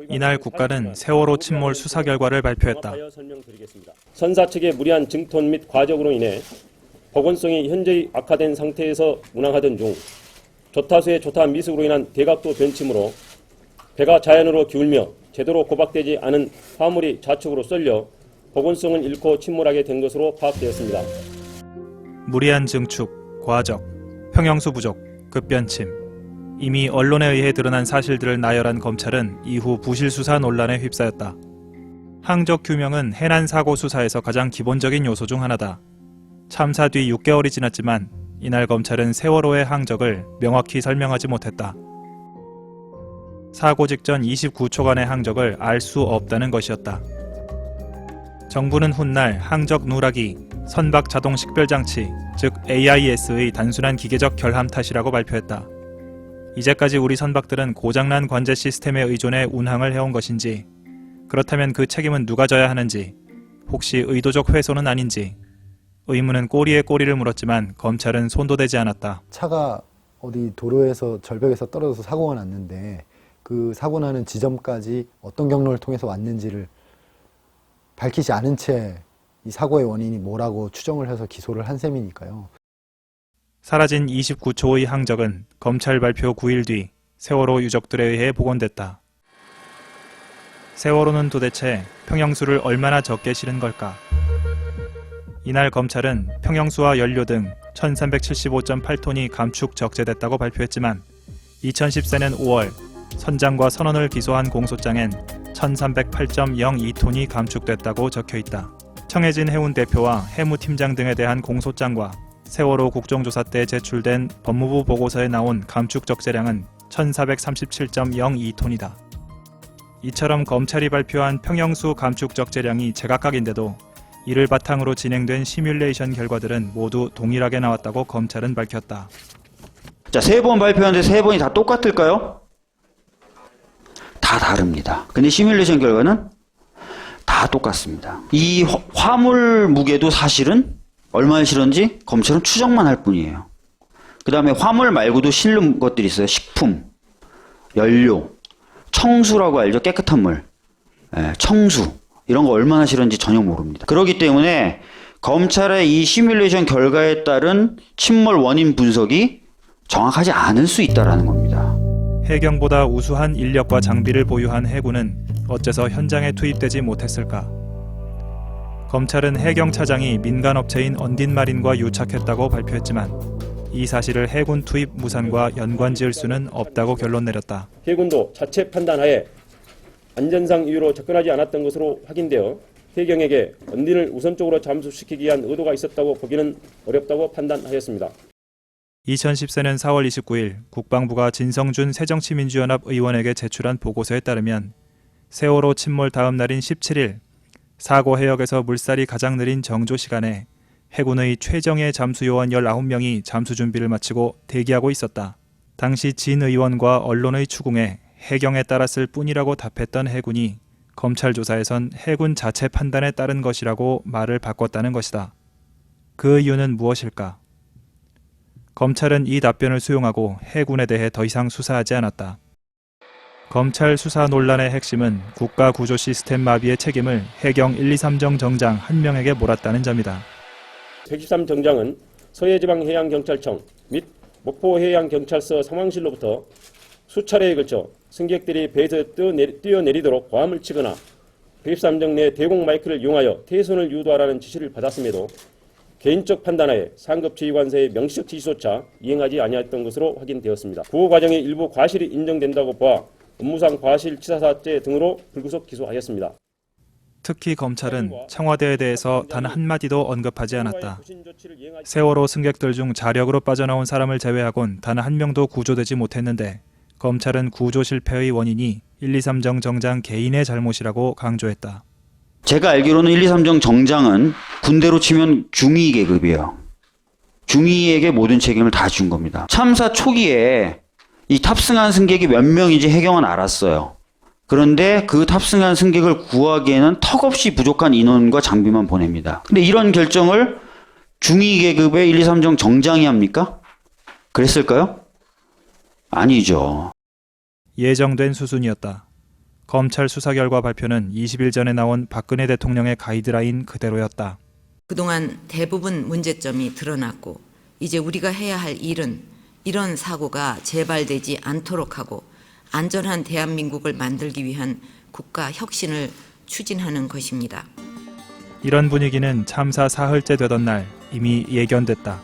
이날 국가는 세월호 침몰 수사 결과를 발표했다. 선사 측의 무리한 증톤 및 과적으로 인해 보건성이 현저히 악화된 상태에서 운항하던 중 조타수의 조타 미숙으로 인한 대각도 변침으로 배가 자연으로 기울며 제대로 고박되지 않은 화물이 좌측으로 쏠려 보건성을 잃고 침몰하게 된 것으로 파악되었습니다. 무리한 증축, 과적, 평형수 부족, 급변침. 이미 언론에 의해 드러난 사실들을 나열한 검찰은 이후 부실 수사 논란에 휩싸였다. 항적 규명은 해난 사고 수사에서 가장 기본적인 요소 중 하나다. 참사 뒤 6개월이 지났지만 이날 검찰은 세월호의 항적을 명확히 설명하지 못했다. 사고 직전 29초간의 항적을 알 수 없다는 것이었다. 정부는 훗날 항적 누락이 선박 자동 식별장치, 즉 AIS의 단순한 기계적 결함 탓이라고 발표했다. 이제까지 우리 선박들은 고장난 관제 시스템에 의존해 운항을 해온 것인지, 그렇다면 그 책임은 누가 져야 하는지, 혹시 의도적 훼손은 아닌지, 의문은 꼬리에 꼬리를 물었지만 검찰은 손도 대지 않았다. 차가 어디 도로에서 절벽에서 떨어져서 사고가 났는데 그 사고 나는 지점까지 어떤 경로를 통해서 왔는지를 밝히지 않은 채 이 사고의 원인이 뭐라고 추정을 해서 기소를 한 셈이니까요. 사라진 29초의 항적은 검찰 발표 9일 뒤 세월호 유족들에 의해 복원됐다. 세월호는 도대체 평형수를 얼마나 적게 실은 걸까? 이날 검찰은 평형수와 연료 등 1375.8톤이 감축 적재됐다고 발표했지만 2014년 5월 선장과 선원을 기소한 공소장엔 1308.02톤이 감축됐다고 적혀있다. 청해진 해운 대표와 해무팀장 등에 대한 공소장과 세월호 국정조사 때 제출된 법무부 보고서에 나온 감축 적재량은 1437.02톤이다. 이처럼 검찰이 발표한 평형수 감축 적재량이 제각각인데도 이를 바탕으로 진행된 시뮬레이션 결과들은 모두 동일하게 나왔다고 검찰은 밝혔다. 자, 3번 발표하는데 3번이 다 똑같을까요? 다 다릅니다. 근데 시뮬레이션 결과는 다 똑같습니다. 이 화물 무게도 사실은 얼마나 실었는지 검찰은 추정만 할 뿐이에요. 그 다음에 화물 말고도 실는 것들이 있어요. 식품, 연료, 청수라고 알죠? 깨끗한 물. 청수. 이런 거 얼마나 실었는지 전혀 모릅니다. 그렇기 때문에 검찰의 이 시뮬레이션 결과에 따른 침몰 원인 분석이 정확하지 않을 수 있다는 겁니다. 해경보다 우수한 인력과 장비를 보유한 해군은 어째서 현장에 투입되지 못했을까? 검찰은 해경 차장이 민간업체인 언딘마린과 유착했다고 발표했지만 이 사실을 해군 투입 무산과 연관지을 수는 없다고 결론 내렸다. 해군도 자체 판단하에 안전상 이유로 접근하지 않았던 것으로 확인되어 해경에게 언딘을 우선적으로 잠수시키기 위한 의도가 있었다고 보기는 어렵다고 판단하였습니다. 2014년 4월 29일 국방부가 진성준 새정치민주연합 의원에게 제출한 보고서에 따르면 세월호 침몰 다음 날인 17일 사고 해역에서 물살이 가장 느린 정조 시간에 해군의 최정예 잠수요원 19명이 잠수 준비를 마치고 대기하고 있었다. 당시 진 의원과 언론의 추궁에 해경에 따랐을 뿐이라고 답했던 해군이 검찰 조사에선 해군 자체 판단에 따른 것이라고 말을 바꿨다는 것이다. 그 이유는 무엇일까? 검찰은 이 답변을 수용하고 해군에 대해 더 이상 수사하지 않았다. 검찰 수사 논란의 핵심은 국가 구조 시스템 마비의 책임을 해경 123정 정장 1명에게 몰았다는 점이다. 113정장은 서해지방해양경찰청 및 목포해양경찰서 상황실로부터 수차례에 걸쳐 승객들이 배에서 뛰어내리도록 고함을 치거나 113정 내 대공 마이크를 이용하여 태선을 유도하라는 지시를 받았음에도 개인적 판단하에 상급 지휘관서의 명시적 지시조차 이행하지 아니했던 것으로 확인되었습니다. 구호 과정의 일부 과실이 인정된다고 보아 업무상 과실치사사죄 등으로 불구속 기소하였습니다. 특히 검찰은 청와대에 대해서 단 한마디도 언급하지 않았다. 세월호 승객들 중 자력으로 빠져나온 사람을 제외하곤 단 한 명도 구조되지 못했는데 검찰은 구조 실패의 원인이 123정 정장 개인의 잘못이라고 강조했다. 제가 알기로는 123정 정장은 군대로 치면 중위 계급이에요. 중위에게 모든 책임을 다 준 겁니다. 참사 초기에 이 탑승한 승객이 몇 명인지 해경은 알았어요. 그런데 그 탑승한 승객을 구하기에는 턱없이 부족한 인원과 장비만 보냅니다. 근데 이런 결정을 중위 계급의 1, 2, 3정 정장이 합니까? 그랬을까요? 아니죠. 예정된 수순이었다. 검찰 수사 결과 발표는 20일 전에 나온 박근혜 대통령의 가이드라인 그대로였다. 그동안 대부분 문제점이 드러났고 이제 우리가 해야 할 일은 이런 사고가 재발되지 않도록 하고 안전한 대한민국을 만들기 위한 국가 혁신을 추진하는 것입니다. 이런 분위기는 참사 사흘째 되던 날 이미 예견됐다.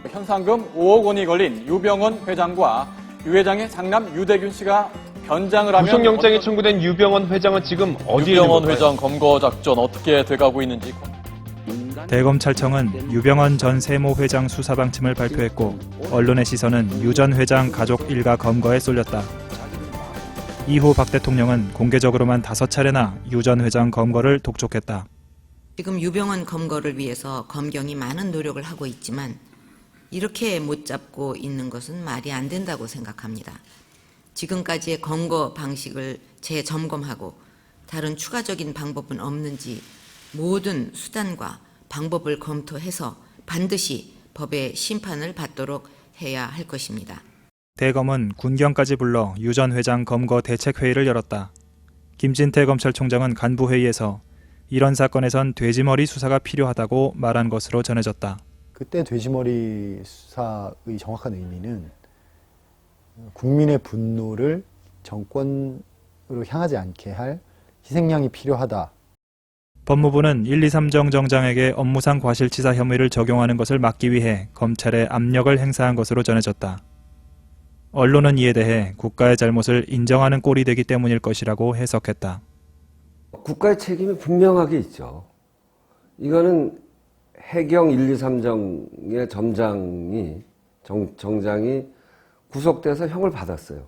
현상금 5억 원이 걸린 유병헌 회장과 유 회장의 장남 유대균 씨가 변장을 하면 구속영장이 청구된 유병헌 회장은 지금 어디에 있는 유병헌 걸까요? 회장 검거 작전 어떻게 돼가고 있는지 대검찰청은 유병헌 전 세모 회장 수사 방침을 발표했고 언론의 시선은 유 전 회장 가족 일가 검거에 쏠렸다. 이후 박 대통령은 공개적으로만 5차례나 유 전 회장 검거를 독촉했다. 지금 유병헌 검거를 위해서 검경이 많은 노력을 하고 있지만 이렇게 못 잡고 있는 것은 말이 안 된다고 생각합니다. 지금까지의 검거 방식을 재점검하고 다른 추가적인 방법은 없는지 모든 수단과 방법을 검토해서 반드시 법의 심판을 받도록 해야 할 것입니다. 대검은 군경까지 불러 유 전 회장 검거 대책회의를 열었다. 김진태 검찰총장은 간부회의에서 이런 사건에선 돼지머리 수사가 필요하다고 말한 것으로 전해졌다. 그때 돼지머리 수사의 정확한 의미는 국민의 분노를 정권으로 향하지 않게 할 희생양이 필요하다. 법무부는 1, 2, 3정 정장에게 업무상 과실치사 혐의를 적용하는 것을 막기 위해 검찰에 압력을 행사한 것으로 전해졌다. 언론은 이에 대해 국가의 잘못을 인정하는 꼴이 되기 때문일 것이라고 해석했다. 국가의 책임이 분명하게 있죠. 이거는 해경 1, 2, 3정의 정장이 구속돼서 형을 받았어요.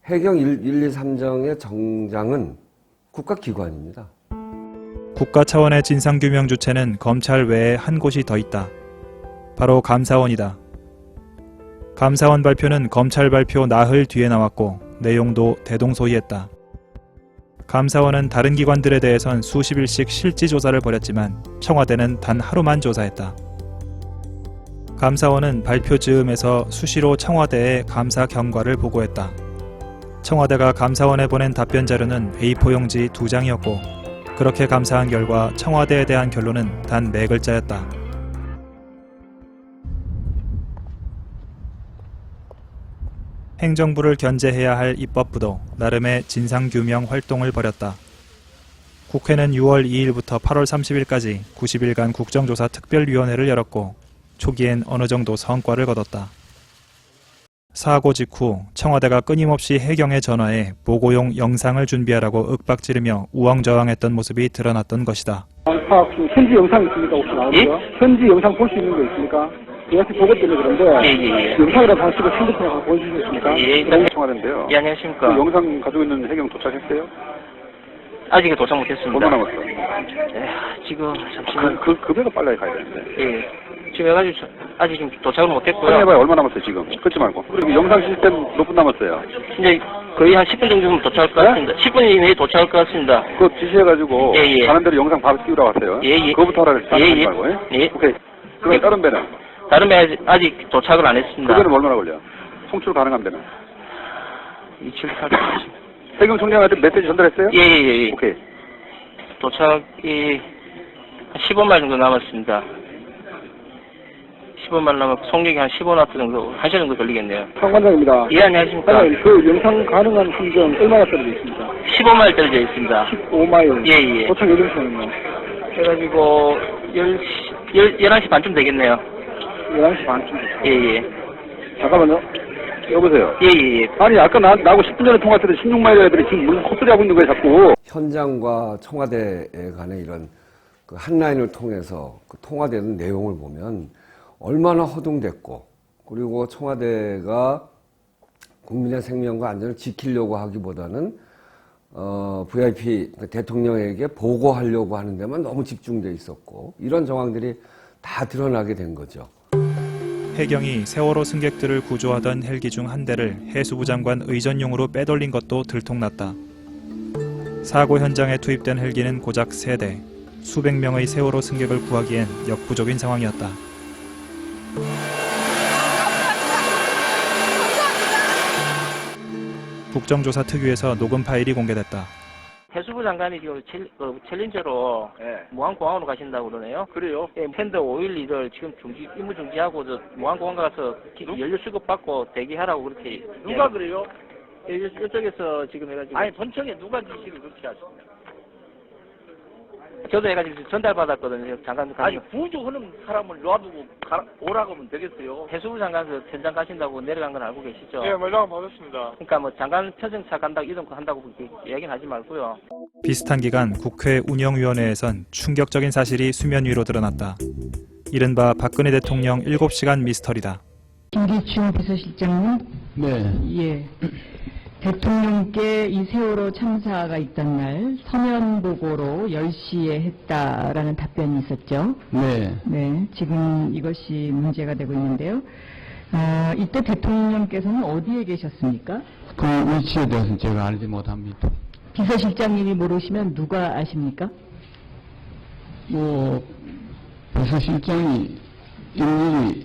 해경 1, 2, 3정의 정장은 국가기관입니다. 국가 차원의 진상규명 주체는 검찰 외에 한 곳이 더 있다. 바로 감사원이다. 감사원 발표는 검찰 발표 나흘 뒤에 나왔고 내용도 대동소이했다. 감사원은 다른 기관들에 대해선 수십일씩 실지 조사를 벌였지만 청와대는 단 하루만 조사했다. 감사원은 발표 즈음에서 수시로 청와대에 감사 경과를 보고했다. 청와대가 감사원에 보낸 답변 자료는 A4 용지 2장이었고 그렇게 감사한 결과 청와대에 대한 결론은 단 4글자였다. 행정부를 견제해야 할 입법부도 나름의 진상규명 활동을 벌였다. 국회는 6월 2일부터 8월 30일까지 90일간 국정조사 특별위원회를 열었고 초기엔 어느 정도 성과를 거뒀다. 사고 직후 청와대가 끊임없이 해경에 전화해 보고용 영상을 준비하라고 윽박지르며 우왕좌왕했던 모습이 드러났던 것이다. 현지 영상 있습니까? 혹시 나오고요? 현지 영상 볼 수 있는 거 있습니까? 제가 보고 때문에 그런데 영상이라도 하시고 핸드폰 하나 보여주시겠습니까? 예, 청와대인데요. 예, 안녕하십니까. 그 영상 가지고 있는 해경 도착했어요? 아직 도착 못했습니다. 얼마 남았어? 지금 잠시만. 그 배가 빨리 가야 되는데. 예. 지금 해가지고 아직 좀 도착을 못했고요. 확인해봐요. 얼마 남았어요 지금? 끊지 말고. 그리고 영상 시스템 몇 분 남았어요? 이제 거의 한 10분 정도면 도착할 것 같습니다. 10분 이내에 도착할 것 같습니다. 그거 지시해가지고 예. 가는 대로 영상 바로 띄우라고 하세요. 예. 그거부터 하라 그랬어요. 예. 말고. 예. 오케이. 그럼 다른 배는? 다른 배 아직 도착을 안 했습니다. 그 배는 얼마나 걸려? 송출 가능한 배는? 278. 해경 총장한테 메시지 전달했어요? 예. 오케이. 도착이 15말 정도 남았습니다. 15말 남았고 송력이 한 15나트 정도, 1시간 정도 걸리겠네요. 상관장입니다. 예, 안녕하십니까. 그 영상 가능한 함정 얼마나 떨어져 있습니까? 15마일 떨어져 있습니다. 15마일. 예. 도착 예정시간은요? 해가지고 11시 반쯤 되겠네요. 11시 반쯤. 예. 잠깐만요. 여보세요. 예. 아니 아까 나하고 10분 전에 통화했더니 16마일 애들이 지금 무슨 콧소리 하고 있는 거예요 자꾸. 현장과 청와대에 관해 이런 그 한라인을 통해서 그 통화되는 내용을 보면 얼마나 허둥댔고, 그리고 청와대가 국민의 생명과 안전을 지키려고 하기보다는 VIP 대통령에게 보고하려고 하는 데만 너무 집중돼 있었고, 이런 정황들이 다 드러나게 된 거죠. 해경이 세월호 승객들을 구조하던 헬기 중 한 대를 해수부 장관 의전용으로 빼돌린 것도 들통났다. 사고 현장에 투입된 헬기는 고작 3대, 수백 명의 세월호 승객을 구하기엔 역부족인 상황이었다. 국정조사 특위에서 녹음 파일이 공개됐다. 해수부 장관이 지금 챌린저로 무안공항으로 가신다고 그러네요. 그래요? 예, 팬더 512를 지금 임무 중지하고 무안공항 가서 연료 수급 받고 대기하라고 그렇게. 누가 그래요? 이쪽에서 지금 해가지고. 아니 본청에 누가 지시를 그렇게 하십니까? 저도 해가지고 전달받았거든요. 장관. 아니 구조하는 사람을 놔두고 오라고 하면 되겠어요. 해수부 장관에서 현장 가신다고 내려간 건 알고 계시죠? 네, 연락 받았습니다. 그러니까 뭐 장관 표정차 간다고 이런 거 한다고 그렇게 이야기는 하지 말고요. 비슷한 기간 국회 운영위원회에선 충격적인 사실이 수면 위로 드러났다. 이른바 박근혜 대통령 7시간 미스터리다. 김기춘 비서실장님. 네. 예. 대통령께 이 세월호 참사가 있던 날 서면 보고로 10시에 했다라는 답변이 있었죠. 네. 네. 지금 이것이 문제가 되고 있는데요. 이때 대통령께서는 어디에 계셨습니까? 그 위치에 대해서는 제가 알지 못합니다. 비서실장님이 모르시면 누가 아십니까? 비서실장이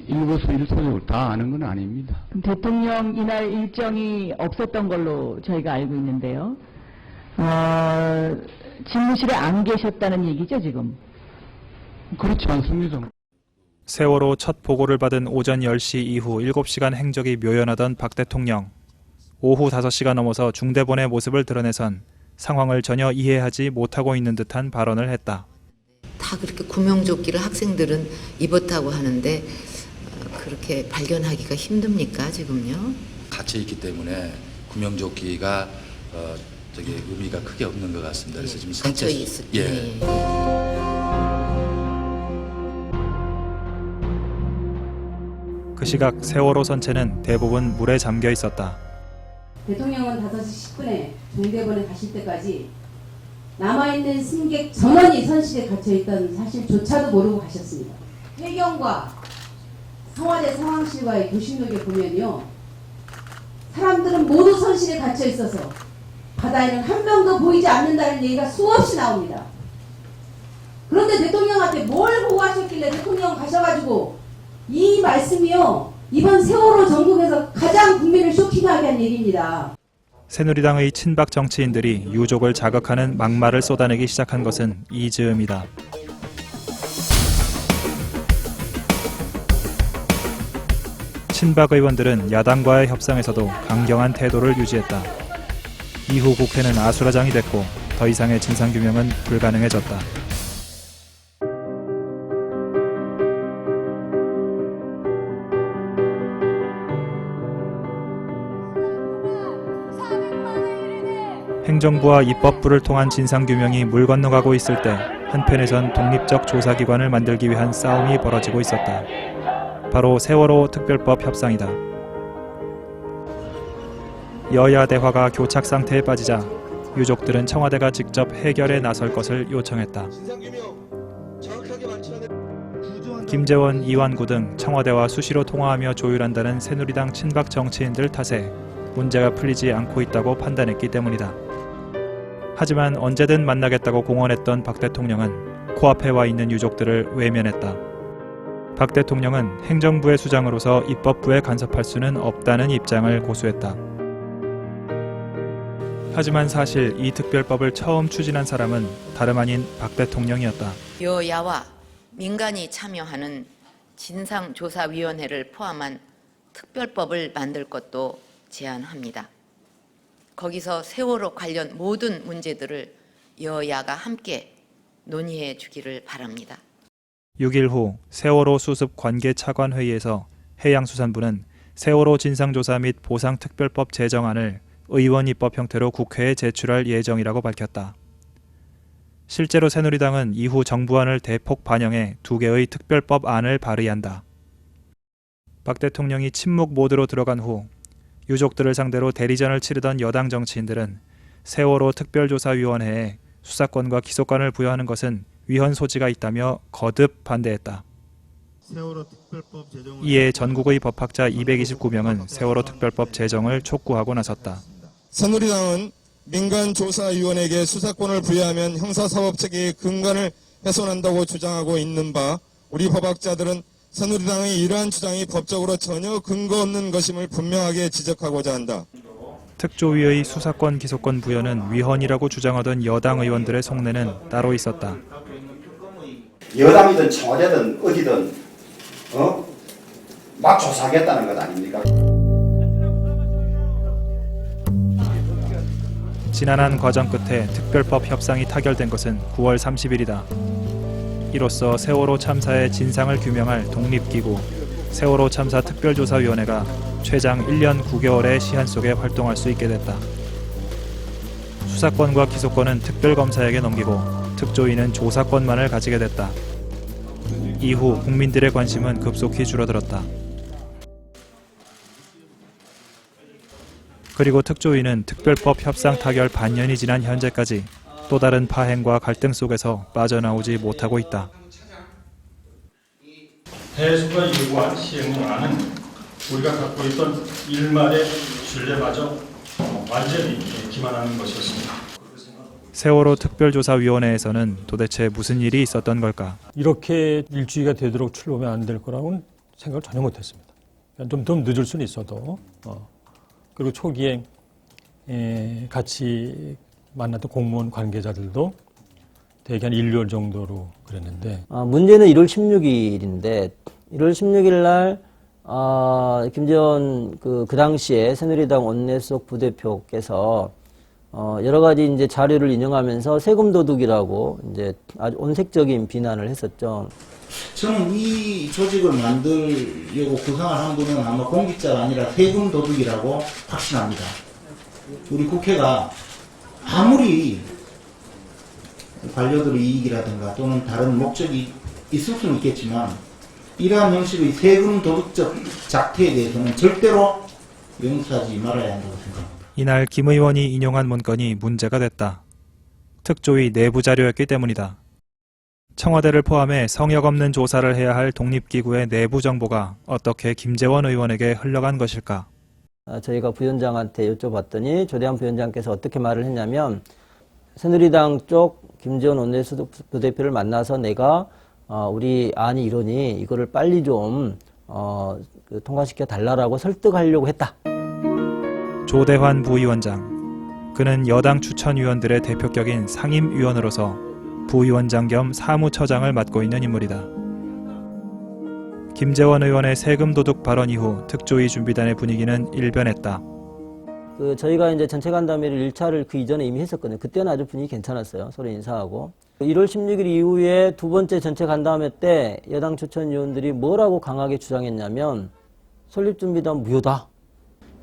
일거수일투족을 다 아는 건 아닙니다. 그럼 대통령 이날 일정이 없었던 걸로 저희가 알고 있는데요. 집무실에 안 계셨다는 얘기죠, 지금? 그렇지 않습니다. 세월호 첫 보고를 받은 오전 10시 이후 7시간 행적이 묘연하던 박 대통령. 오후 5시가 넘어서 중대본의 모습을 드러내선 상황을 전혀 이해하지 못하고 있는 듯한 발언을 했다. 다 그렇게 구명조끼를 학생들은 입었다고 하는데 그렇게 발견하기가 힘듭니까 지금요? 갇혀 있기 때문에 구명조끼가 의미가 크게 없는 것 같습니다. 그래서 지금 갇혀 있을 때. 예. 그 시각 세월호 선체는 대부분 물에 잠겨 있었다. 대통령은 5시 10분에 중대본에 가실 때까지 남아있는 승객 전원이 선실에 갇혀있던 사실조차도 모르고 가셨습니다. 해경과 청와대 상황실과의 교신록에 보면요. 사람들은 모두 선실에 갇혀있어서 바다에는 한 명도 보이지 않는다는 얘기가 수없이 나옵니다. 그런데 대통령한테 뭘 보고하셨길래 대통령 가셔가지고 이 말씀이요. 이번 세월호 전국에서 가장 국민을 쇼킹하게 한 얘기입니다. 새누리당의 친박 정치인들이 유족을 자극하는 막말을 쏟아내기 시작한 것은 이즈음이다. 친박 의원들은 야당과의 협상에서도 강경한 태도를 유지했다. 이후 국회는 아수라장이 됐고 더 이상의 진상규명은 불가능해졌다. 행정부와 입법부를 통한 진상규명이 물 건너가고 있을 때 한편에선 독립적 조사기관을 만들기 위한 싸움이 벌어지고 있었다. 바로 세월호 특별법 협상이다. 여야 대화가 교착 상태에 빠지자 유족들은 청와대가 직접 해결에 나설 것을 요청했다. 김재원, 이완구 등 청와대와 수시로 통화하며 조율한다는 새누리당 친박 정치인들 탓에 문제가 풀리지 않고 있다고 판단했기 때문이다. 하지만 언제든 만나겠다고 공언했던 박 대통령은 코앞에 와 있는 유족들을 외면했다. 박 대통령은 행정부의 수장으로서 입법부에 간섭할 수는 없다는 입장을 고수했다. 하지만 사실 이 특별법을 처음 추진한 사람은 다름 아닌 박 대통령이었다. 여야와 민간이 참여하는 진상조사위원회를 포함한 특별법을 만들 것도 제안합니다. 거기서 세월호 관련 모든 문제들을 여야가 함께 논의해 주기를 바랍니다. 6일 후 세월호 수습 관계차관회의에서 해양수산부는 세월호 진상조사 및 보상특별법 제정안을 의원 입법 형태로 국회에 제출할 예정이라고 밝혔다. 실제로 새누리당은 이후 정부안을 대폭 반영해 2개의 특별법안을 발의한다. 박 대통령이 침묵 모드로 들어간 후 유족들을 상대로 대리전을 치르던 여당 정치인들은 세월호 특별조사위원회에 수사권과 기소권을 부여하는 것은 위헌 소지가 있다며 거듭 반대했다. 이에 전국의 법학자 229명은 세월호 특별법 제정을 촉구하고 나섰다. 새누리당은 민간조사위원회에게 수사권을 부여하면 형사사법체계의 근간을 훼손한다고 주장하고 있는 바 우리 법학자들은 새누리당의 이러한 주장이 법적으로 전혀 근거 없는 것임을 분명하게 지적하고자 한다. 특조위의 수사권 기소권 부여는 위헌이라고 주장하던 여당 의원들의 속내는 따로 있었다. 여당이든 청와대든 어디든 막 조사하겠다는 것 아닙니까? 지난한 과정 끝에 특별법 협상이 타결된 것은 9월 30일이다. 이로써 세월호 참사의 진상을 규명할 독립기구 세월호 참사 특별조사위원회가 최장 1년 9개월의 시한 속에 활동할 수 있게 됐다. 수사권과 기소권은 특별검사에게 넘기고 특조위는 조사권만을 가지게 됐다. 이후 국민들의 관심은 급속히 줄어들었다. 그리고 특조위는 특별법 협상 타결 반년이 지난 현재까지 또 다른 파행과 갈등 속에서 빠져나오지 못하고 있다. 해수가 요구한 시행령안은 우리가 갖고 있던 일말의 신뢰마저 완전히 기만하는 것이었습니다. 세월호 특별조사위원회에서는 도대체 무슨 일이 있었던 걸까? 이렇게 일주기가 되도록 출범이 안 될 거라고는 생각을 전혀 못했습니다. 좀 늦을 수는 있어도 그리고 초기에 같이 만났던 공무원 관계자들도 대개 한 1개월 정도로 그랬는데 문제는 1월 16일인데 1월 16일 날 김재원 그 당시에 새누리당 원내수석 부대표께서 여러 가지 이제 자료를 인용하면서 세금 도둑이라고 이제 아주 온색적인 비난을 했었죠. 저는 이 조직을 만들려고 구상을 한 분은 아마 공직자가 아니라 세금 도둑이라고 확신합니다. 우리 국회가 아무리 관료들의 이익이라든가 또는 다른 목적이 있을 수는 있겠지만 이러한 형식의 세금 도덕적 작태에 대해서는 절대로 용서하지 말아야 한다고 생각합니다. 이날 김 의원이 인용한 문건이 문제가 됐다. 특조위 내부 자료였기 때문이다. 청와대를 포함해 성역 없는 조사를 해야 할 독립기구의 내부 정보가 어떻게 김재원 의원에게 흘러간 것일까? 저희가 부위원장한테 여쭤봤더니 조대한 부위원장께서 어떻게 말을 했냐면 새누리당 쪽 김재원 원내수석 부대표를 만나서 내가 우리 안이 이러니 이거를 빨리 좀 통과시켜 달라라고 설득하려고 했다. 조대환 부위원장. 그는 여당 추천위원들의 대표격인 상임위원으로서 부위원장 겸 사무처장을 맡고 있는 인물이다. 김재원 의원의 세금 도둑 발언 이후 특조위 준비단의 분위기는 일변했다. 저희가 이제 전체 간담회를 1차를 그 이전에 이미 했었거든요. 그때는 아주 분위기 괜찮았어요. 서로 인사하고. 1월 16일 이후에 두 번째 전체 간담회 때 여당 추천위원들이 뭐라고 강하게 주장했냐면 설립준비단 무효다.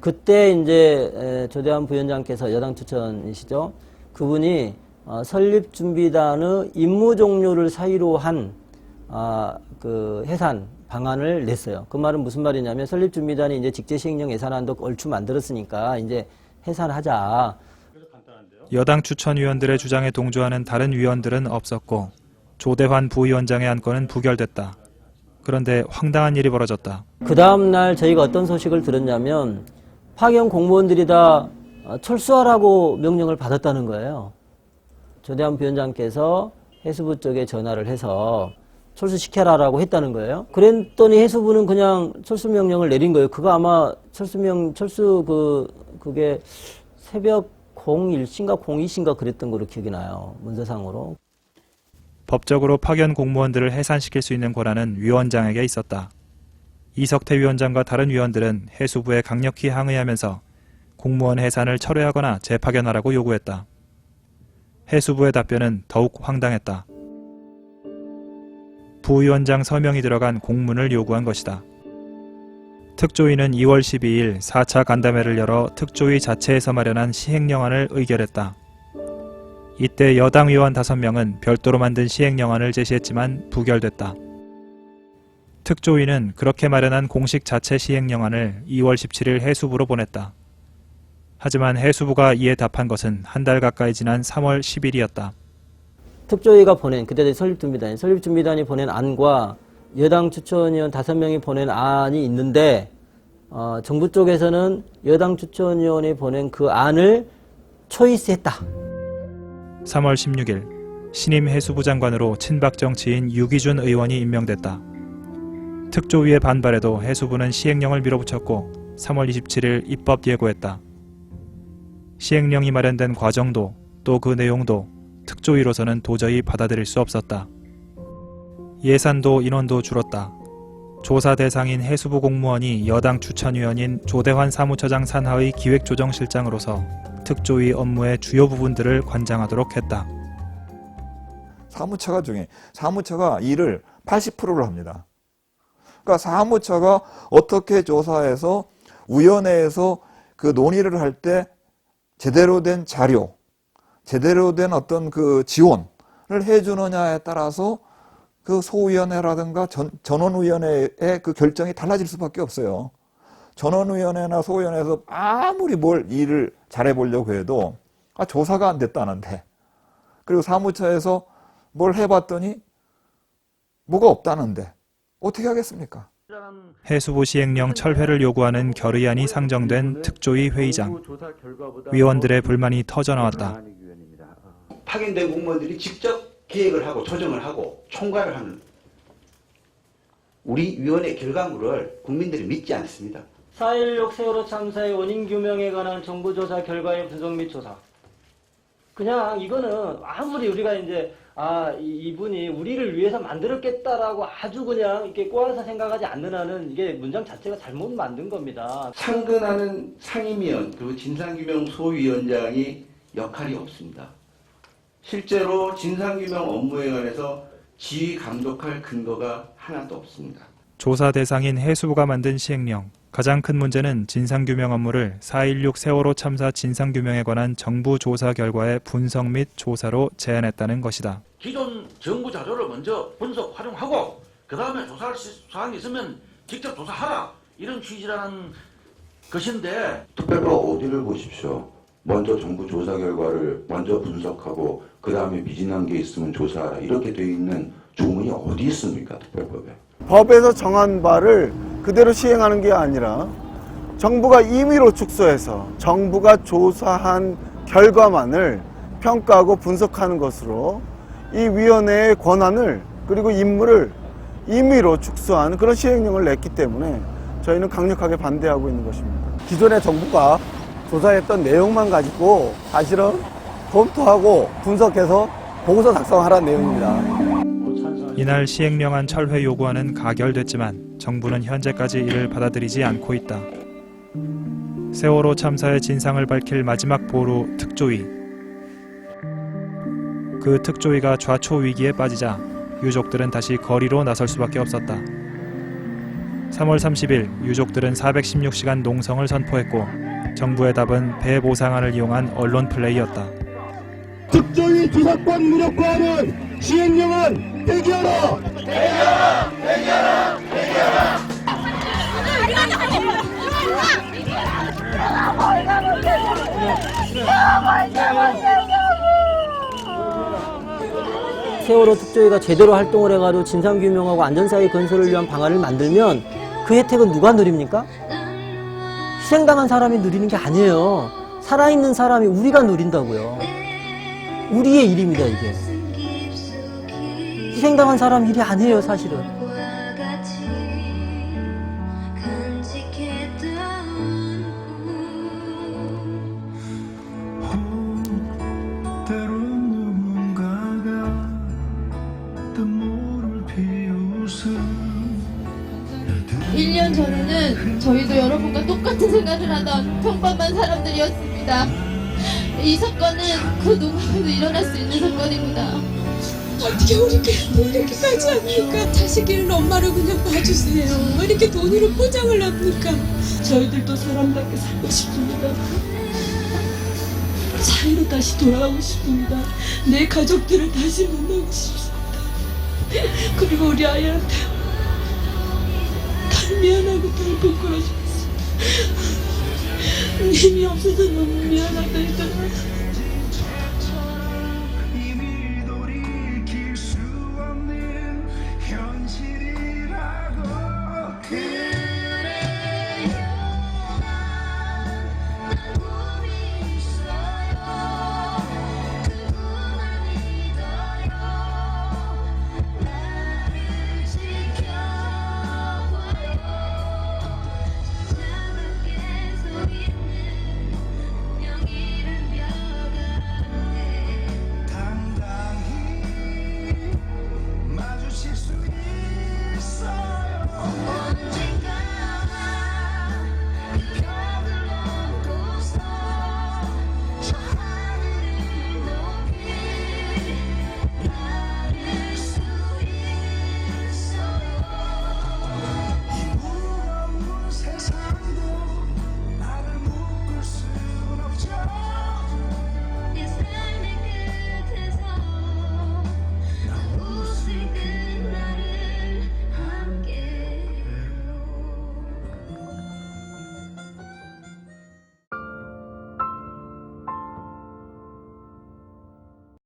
그때 이제 조대환 부위원장께서 여당 추천이시죠. 그분이 설립준비단의 임무 종료를 사유로 한 그 해산 방안을 냈어요. 그 말은 무슨 말이냐면 설립준비단이 이제 직제시행령 예산안도 얼추 만들었으니까 이제 해산하자. 여당 추천위원들의 주장에 동조하는 다른 위원들은 없었고 조대환 부위원장의 안건은 부결됐다. 그런데 황당한 일이 벌어졌다. 그 다음 날 저희가 어떤 소식을 들었냐면 파견 공무원들이 다 철수하라고 명령을 받았다는 거예요. 조대환 부위원장께서 해수부 쪽에 전화를 해서 철수시켜라라고 했다는 거예요. 그랬더니 해수부는 그냥 철수 명령을 내린 거예요. 그거 아마 그게 새벽 01시인가 02시인가 그랬던 거로 기억이 나요. 문서상으로. 법적으로 파견 공무원들을 해산시킬 수 있는 권한은 위원장에게 있었다. 이석태 위원장과 다른 위원들은 해수부에 강력히 항의하면서 공무원 해산을 철회하거나 재파견하라고 요구했다. 해수부의 답변은 더욱 황당했다. 부위원장 서명이 들어간 공문을 요구한 것이다. 특조위는 2월 12일 4차 간담회를 열어 특조위 자체에서 마련한 시행령안을 의결했다. 이때 여당 의원 5명은 별도로 만든 시행령안을 제시했지만 부결됐다. 특조위는 그렇게 마련한 공식 자체 시행령안을 2월 17일 해수부로 보냈다. 하지만 해수부가 이에 답한 것은 한 달 가까이 지난 3월 10일이었다. 특조위가 보낸, 그때 설립준비단이 보낸 안과 여당 추천위원 5명이 보낸 안이 있는데 정부 쪽에서는 여당 추천위원이 보낸 그 안을 초이스했다. 3월 16일 신임 해수부 장관으로 친박 정치인 유기준 의원이 임명됐다. 특조위의 반발에도 해수부는 시행령을 밀어붙였고 3월 27일 입법 예고했다. 시행령이 마련된 과정도 또 그 내용도 특조위로서는 도저히 받아들일 수 없었다. 예산도 인원도 줄었다. 조사 대상인 해수부 공무원이 여당 추천위원인 조대환 사무처장 산하의 기획조정실장으로서 특조위 업무의 주요 부분들을 관장하도록 했다. 사무처가 중에 사무처가 일을 80%를 합니다. 그러니까 사무처가 어떻게 조사해서 위원회에서 그 논의를 할 때 제대로 된 자료, 제대로 된 어떤 그 지원을 해주느냐에 따라서 그 소위원회라든가 전원위원회의 그 결정이 달라질 수밖에 없어요. 전원위원회나 소위원회에서 아무리 뭘 일을 잘해보려고 해도 조사가 안 됐다는데, 그리고 사무처에서 뭘 해봤더니 뭐가 없다는데 어떻게 하겠습니까? 해수부 시행령 철회를 요구하는 결의안이 상정된 특조위 회의장. 위원들의 불만이 터져나왔다. 파견된 공무원들이 직접 기획을 하고 조정을 하고 총괄을 하는 우리 위원회 결과물을 국민들이 믿지 않습니다. 4.16 세월호 참사의 원인 규명에 관한 정부 조사 결과의 분석 및 조사. 그냥 이거는 아무리 우리가 이제 이분이 우리를 위해서 만들었겠다라고 아주 그냥 이렇게 꼬아서 생각하지 않는 한은 이게 문장 자체가 잘못 만든 겁니다. 상근하는 상임위원 그리고 진상규명 소위원장이 역할이 없습니다. 실제로 진상규명 업무에 관해서 지휘 감독할 근거가 하나도 없습니다. 조사 대상인 해수부가 만든 시행령. 가장 큰 문제는 진상규명 업무를 4.16 세월호 참사 진상규명에 관한 정부 조사 결과의 분석 및 조사로 제한했다는 것이다. 기존 정부 자료를 먼저 분석, 활용하고 그 다음에 조사할 사항이 있으면 직접 조사하라, 이런 취지라는 것인데, 특별법 어디를 보십시오. 먼저 정부 조사 결과를 먼저 분석하고 그 다음에 미진한 게 있으면 조사하라, 이렇게 되어 있는 조문이 어디 있습니까, 특별법에? 법에서 정한 바를 그대로 시행하는 게 아니라 정부가 임의로 축소해서 정부가 조사한 결과만을 평가하고 분석하는 것으로 이 위원회의 권한을 그리고 임무를 임의로 축소한 그런 시행령을 냈기 때문에 저희는 강력하게 반대하고 있는 것입니다. 기존의 정부가 조사했던 내용만 가지고 사실은 검토하고 분석해서 보고서 작성하라는 내용입니다. 이날 시행령안 철회 요구안은 가결됐지만 정부는 현재까지 이를 받아들이지 않고 있다. 세월호 참사의 진상을 밝힐 마지막 보루 특조위. 그 특조위가 좌초 위기에 빠지자 유족들은 다시 거리로 나설 수밖에 없었다. 3월 30일 유족들은 416시간 농성을 선포했고 정부의 답은 배 보상안을 이용한 언론 플레이였다. 특조위 조사권 무력화하는 시행령안 폐기하라! 폐기하라! 폐기하라! 폐기하라! 세월호 특조위가 제대로 활동을 해가지고 진상규명하고 안전사회 건설을 위한 방안을 만들면 그 혜택은 누가 누립니까? 희생당한 사람이 누리는 게 아니에요. 살아있는 사람이 우리가 누린다고요. 우리의 일입니다, 이게. 희생당한 사람 일이 아니에요, 사실은. 일 년 전에는 저희도 여러분과 똑같은 생각을 하던 평범한 사람들이었습니다. 이 사건은 그 누구에도 일어날 수 있는 사건입니다. 어떻게 우리가 이렇게까지 합니까? 자식 잃은 엄마를 그냥 봐주세요. 왜 이렇게 돈으로 포장을 합니까? 저희들도 사람답게 살고 싶습니다. 자유로 다시 돌아가고 싶습니다. 내 가족들을 다시 만나고 싶습니다. 그리고 우리 아이한테 덜 미안하고 덜 부끄러워 싶습니다. 힘이 없어서 너무 미안하다 했잖아.